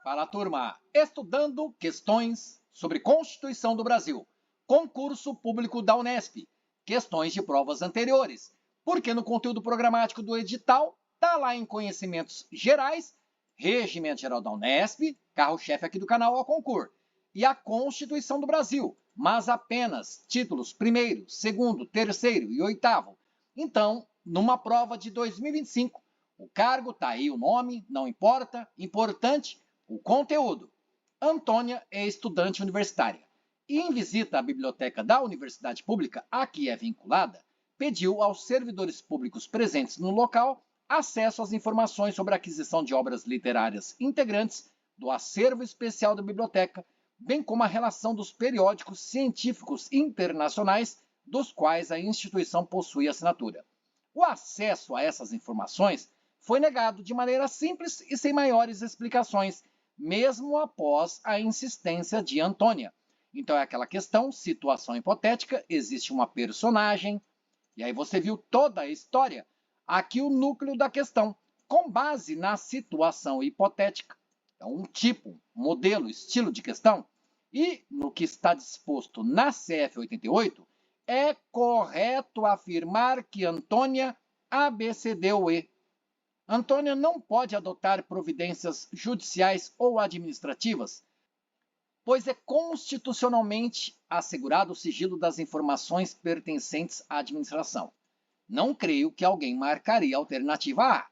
Fala, turma! Estudando questões sobre Constituição do Brasil. Concurso público da Unesp. Questões de provas anteriores. Porque no conteúdo programático do edital, tá lá em conhecimentos gerais, Regimento Geral da Unesp, carro-chefe aqui do canal ao concurso, e a Constituição do Brasil, mas apenas títulos 1º, 2º, 3º e 8º. Então, numa prova de 2025, o cargo tá aí, o nome, não importa, importante o conteúdo. Antônia é estudante universitária e, em visita à biblioteca da Universidade Pública, a que é vinculada, pediu aos servidores públicos presentes no local acesso às informações sobre a aquisição de obras literárias integrantes do acervo especial da biblioteca, bem como a relação dos periódicos científicos internacionais dos quais a instituição possui assinatura. O acesso a essas informações foi negado de maneira simples e sem maiores explicações, mesmo após a insistência de Antônia. Então é aquela questão, situação hipotética, existe uma personagem, e aí você viu toda a história. Aqui o núcleo da questão, com base na situação hipotética. É um tipo, modelo, estilo de questão. E no que está disposto na CF 88, é correto afirmar que Antônia abcdeu E. Antônia não pode adotar providências judiciais ou administrativas, pois é constitucionalmente assegurado o sigilo das informações pertencentes à administração. Não creio que alguém marcaria a alternativa A.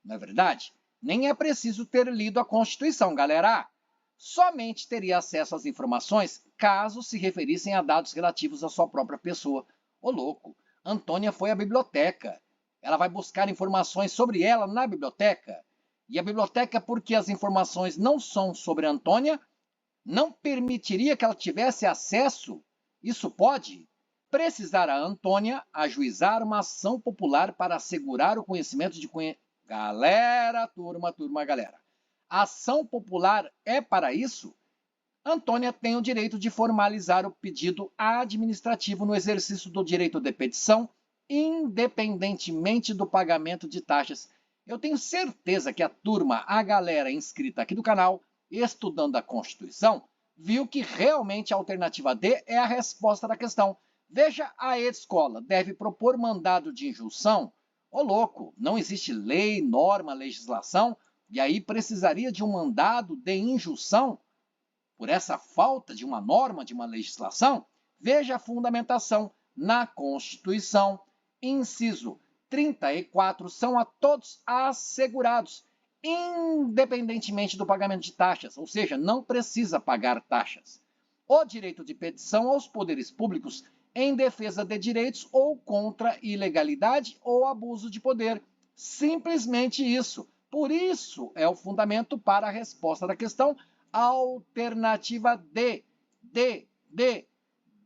Não é verdade? Nem é preciso ter lido a Constituição, galera. Somente teria acesso às informações caso se referissem a dados relativos à sua própria pessoa. Ô louco, Antônia foi à biblioteca. Ela vai buscar informações sobre ela na biblioteca. E a biblioteca, porque as informações não são sobre Antônia, não permitiria que ela tivesse acesso. Isso pode precisar a Antônia ajuizar uma ação popular para assegurar o conhecimento de Galera, turma, galera. A ação popular é para isso? Antônia tem o direito de formalizar o pedido administrativo no exercício do direito de petição, independentemente do pagamento de taxas. Eu tenho certeza que a galera inscrita aqui do canal, estudando a Constituição, viu que realmente a alternativa D é a resposta da questão. Veja, a escola deve propor mandado de injunção. Ô louco, não existe lei, norma, legislação, e aí precisaria de um mandado de injunção por essa falta de uma norma, de uma legislação? Veja a fundamentação na Constituição. Inciso 34, são a todos assegurados, independentemente do pagamento de taxas, ou seja, não precisa pagar taxas. O direito de petição aos poderes públicos em defesa de direitos ou contra ilegalidade ou abuso de poder. Simplesmente isso. Por isso é o fundamento para a resposta da questão, alternativa D.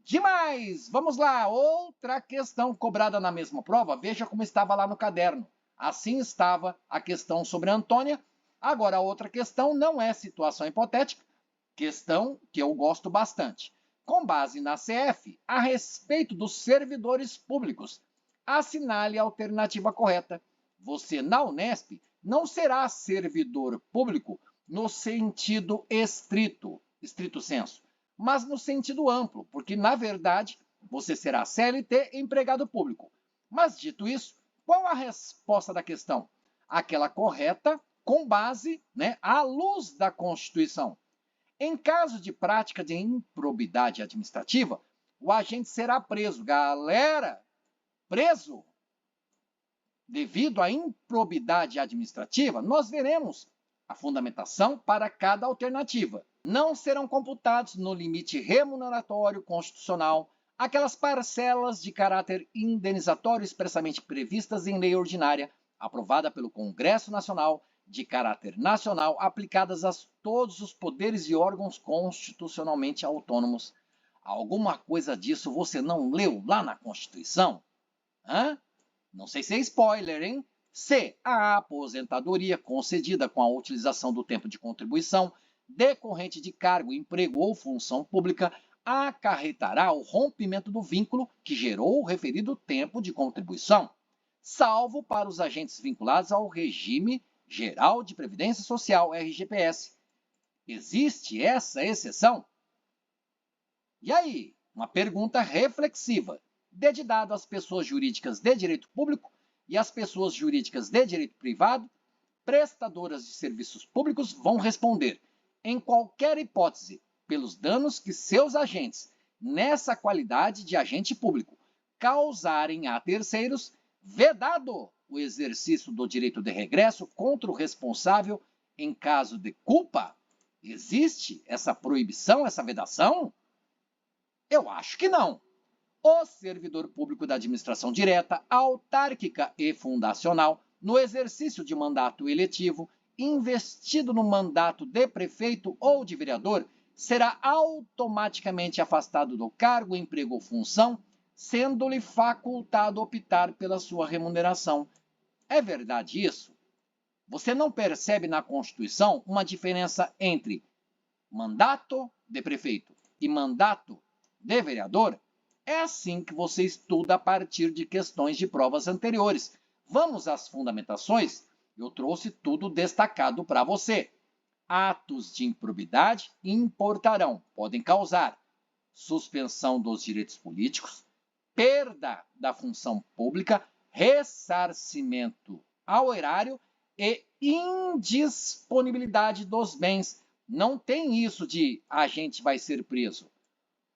Demais! Vamos lá, outra questão cobrada na mesma prova. Veja como estava lá no caderno. Assim estava a questão sobre Antônia. Agora, a outra questão não é situação hipotética, questão que eu gosto bastante. Com base na CF, a respeito dos servidores públicos, assinale a alternativa correta. Você, na Unesp, não será servidor público no sentido estrito senso, mas no sentido amplo, porque, na verdade, você será CLT, empregado público. Mas, dito isso, qual a resposta da questão? Aquela correta com base, à luz da Constituição. Em caso de prática de improbidade administrativa, o agente será preso. Galera, preso devido à improbidade administrativa, nós veremos a fundamentação para cada alternativa. Não serão computados no limite remuneratório constitucional aquelas parcelas de caráter indenizatório expressamente previstas em lei ordinária, aprovada pelo Congresso Nacional, de caráter nacional, aplicadas a todos os poderes e órgãos constitucionalmente autônomos. Alguma coisa disso você não leu lá na Constituição? Não sei se é spoiler, hein? C. A aposentadoria concedida com a utilização do tempo de contribuição decorrente de cargo, emprego ou função pública acarretará o rompimento do vínculo que gerou o referido tempo de contribuição, salvo para os agentes vinculados ao regime Geral de Previdência Social, RGPS, Existe essa exceção? E aí, uma pergunta reflexiva, dedicada às pessoas jurídicas de direito público e às pessoas jurídicas de direito privado, prestadoras de serviços públicos vão responder, em qualquer hipótese, pelos danos que seus agentes, nessa qualidade de agente público, causarem a terceiros, vedado o exercício do direito de regresso contra o responsável em caso de culpa. Existe essa proibição, essa vedação? Eu acho que não. O servidor público da administração direta, autárquica e fundacional, no exercício de mandato eletivo, investido no mandato de prefeito ou de vereador, será automaticamente afastado do cargo, emprego ou função, sendo-lhe facultado optar pela sua remuneração. É verdade isso? Você não percebe na Constituição uma diferença entre mandato de prefeito e mandato de vereador? É assim que você estuda a partir de questões de provas anteriores. Vamos às fundamentações? Eu trouxe tudo destacado para você. Atos de improbidade importarão, podem causar suspensão dos direitos políticos, perda da função pública, ressarcimento ao erário e indisponibilidade dos bens. Não tem isso de agente vai ser preso.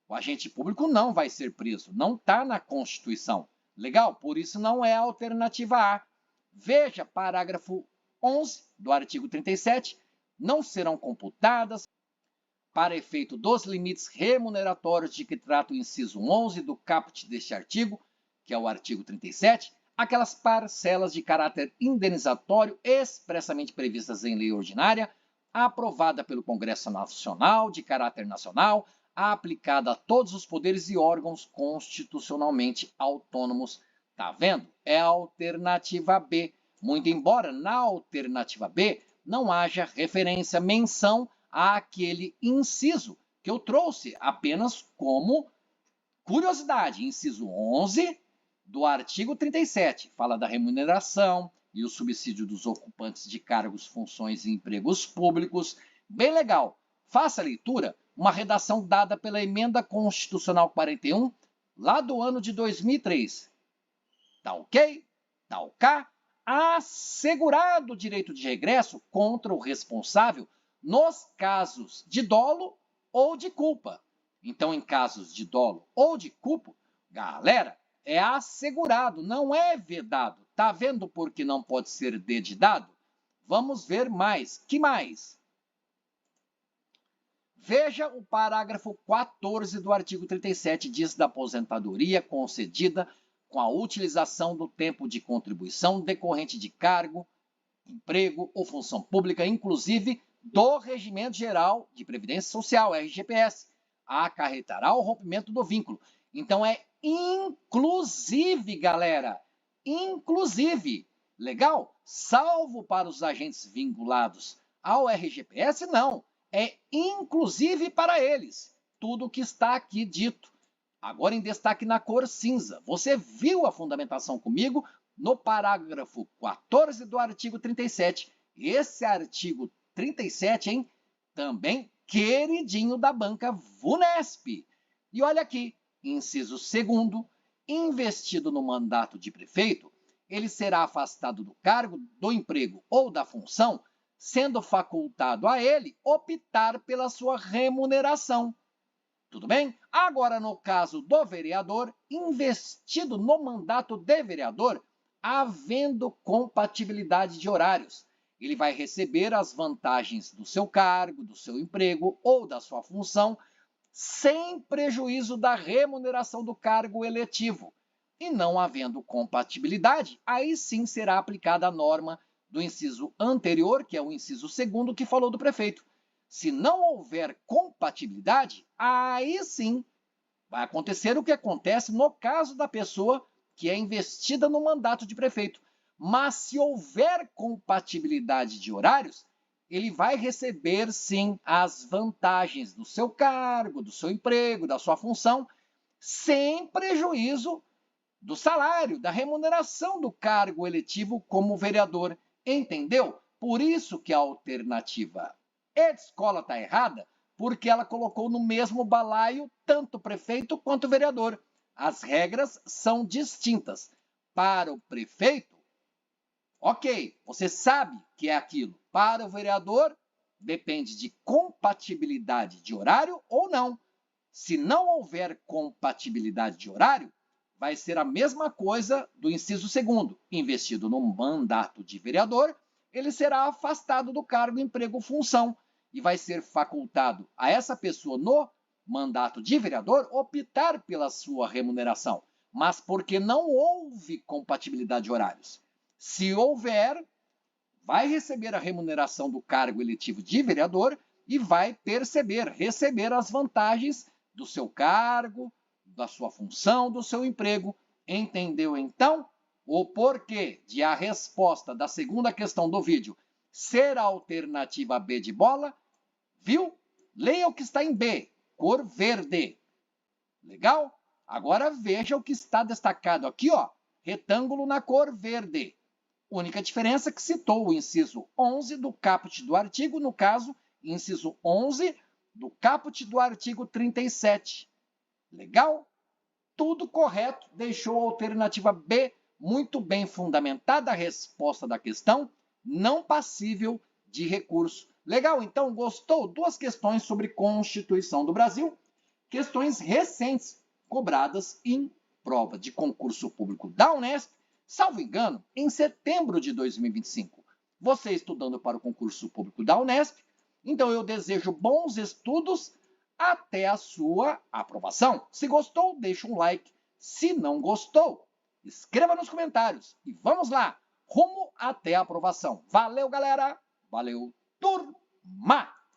O agente público não vai ser preso, não está na Constituição. Legal? Por isso não é a alternativa A. Veja parágrafo 11 do artigo 37. Não serão computadas, para efeito dos limites remuneratórios de que trata o inciso 11 do caput deste artigo, que é o artigo 37, aquelas parcelas de caráter indenizatório expressamente previstas em lei ordinária, aprovada pelo Congresso Nacional, de caráter nacional, aplicada a todos os poderes e órgãos constitucionalmente autônomos. Tá vendo? É a alternativa B. Muito embora na alternativa B não haja referência, menção àquele inciso que eu trouxe apenas como curiosidade. Inciso 11 do artigo 37 fala da remuneração e o subsídio dos ocupantes de cargos, funções e empregos públicos. Bem legal. Faça a leitura, uma redação dada pela Emenda Constitucional 41, lá do ano de 2003. Tá ok? Tá ok? Assegurado o direito de regresso contra o responsável nos casos de dolo ou de culpa. Então, em casos de dolo ou de culpa, galera, é assegurado, não é vedado. Tá vendo por que não pode ser dedidado? Vamos ver mais. Que mais? Veja o parágrafo 14 do artigo 37, diz da aposentadoria concedida com a utilização do tempo de contribuição decorrente de cargo, emprego ou função pública, inclusive do Regimento Geral de Previdência Social, RGPS, acarretará o rompimento do vínculo. Então, é inclusive, galera, inclusive. Legal? Salvo para os agentes vinculados ao RGPS, não. É inclusive para eles. Tudo o que está aqui dito. Agora em destaque na cor cinza. Você viu a fundamentação comigo no parágrafo 14 do artigo 37. Esse artigo 37, hein? Também queridinho da banca VUNESP. E olha aqui, inciso 2º, investido no mandato de prefeito, ele será afastado do cargo, do emprego ou da função, sendo facultado a ele optar pela sua remuneração. Tudo bem? Agora, no caso do vereador, investido no mandato de vereador, havendo compatibilidade de horários, ele vai receber as vantagens do seu cargo, do seu emprego ou da sua função, sem prejuízo da remuneração do cargo eletivo. E não havendo compatibilidade, aí sim será aplicada a norma do inciso anterior, que é o inciso 2º, que falou do prefeito. Se não houver compatibilidade, aí sim vai acontecer o que acontece no caso da pessoa que é investida no mandato de prefeito. Mas se houver compatibilidade de horários, ele vai receber sim as vantagens do seu cargo, do seu emprego, da sua função, sem prejuízo do salário, da remuneração do cargo eletivo como vereador. Entendeu? Por isso que a alternativa a escola está errada porque ela colocou no mesmo balaio tanto o prefeito quanto o vereador. As regras são distintas. Para o prefeito, ok, você sabe que é aquilo. Para o vereador, depende de compatibilidade de horário ou não. Se não houver compatibilidade de horário, vai ser a mesma coisa do inciso 2º. Investido no mandato de vereador, ele será afastado do cargo, emprego, função e vai ser facultado a essa pessoa no mandato de vereador optar pela sua remuneração, mas porque não houve compatibilidade de horários. Se houver, vai receber a remuneração do cargo eletivo de vereador e vai receber as vantagens do seu cargo, da sua função, do seu emprego. Entendeu, então, o porquê de a resposta da segunda questão do vídeo ser a alternativa B de bola? Viu? Leia o que está em B, cor verde. Legal? Agora veja o que está destacado aqui, ó, retângulo na cor verde. Única diferença que citou o inciso 11 do caput do artigo, no caso, inciso 11 do caput do artigo 37. Legal? Tudo correto, deixou a alternativa B muito bem fundamentada a resposta da questão, não passível de recurso. Legal, então, gostou? 2 questões sobre Constituição do Brasil, questões recentes, cobradas em prova de concurso público da Unesp, salvo engano, em setembro de 2025. Você estudando para o concurso público da Unesp, então eu desejo bons estudos até a sua aprovação. Se gostou, deixa um like. Se não gostou, escreva nos comentários. E vamos lá, rumo até a aprovação. Valeu, galera! Valeu, turma!